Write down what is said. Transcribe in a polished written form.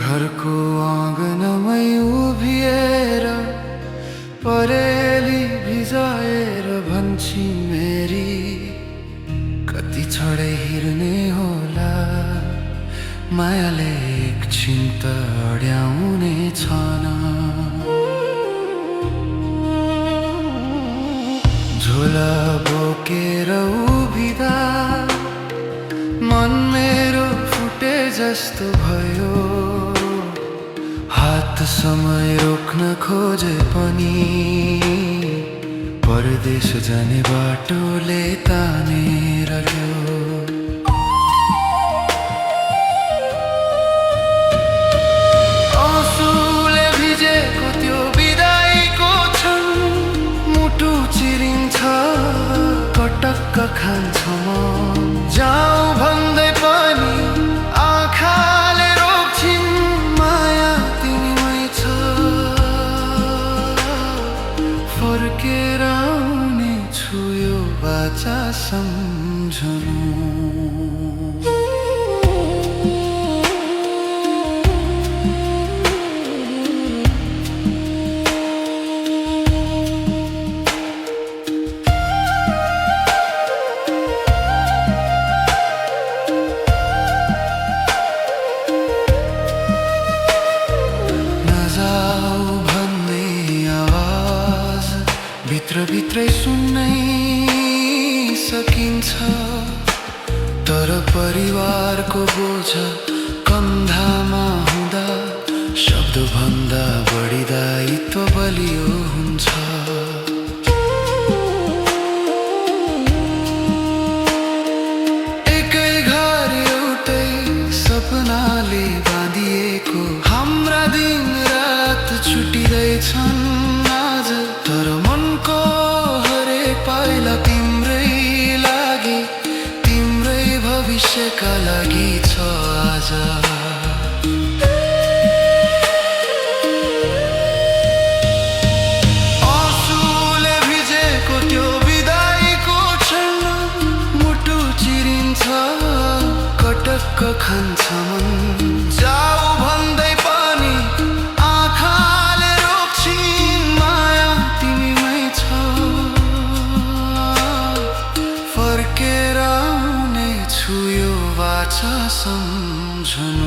घरको आँगनमै उभिएर परेली भिजाएर भन्छी मेरी कति छोडे हिर्ने होला मायाले एकछिन त अड्याउने छन झोला बोकेर उभिँदा मन मेरो फुटे जस्तो भयो हात समय रोक्न खोजे पनि परदेश जाने बाटोले तानेर ल्यायो आँसुले भिजेको त्यो बिदाईको क्षण मुटु चिरिन्छ पटक्क खान्छ म जाऊ भन्दै पनि आँखाले रोक्छिन् माया तिमीमै छ फर्केर आउने छु यो वाचा सम्झनु भित्रै सुन्नै सकिन्छ तर परिवारको बोझ कन्धामा हुँदा शब्दभन्दा बढी दायित्व बलियो हुन्छ एकै घर एउटै सपनाले बाँधिएको हाम्रा दिन रात छुटिँदैछन् आज तर मनको हरेक पाइला तिम्रै लागि तिम्रै भविष्यका लागि छ आज आँसुले भिजेको त्यो बिदाईको क्षण मुटु चिरिन्छ कटक्क खान्छ मन जाऊ भन्दै पनि आँखाले रोक्छिन् माया तिमीमै छ फर्केर आउने छु यो वाचा सम्झनु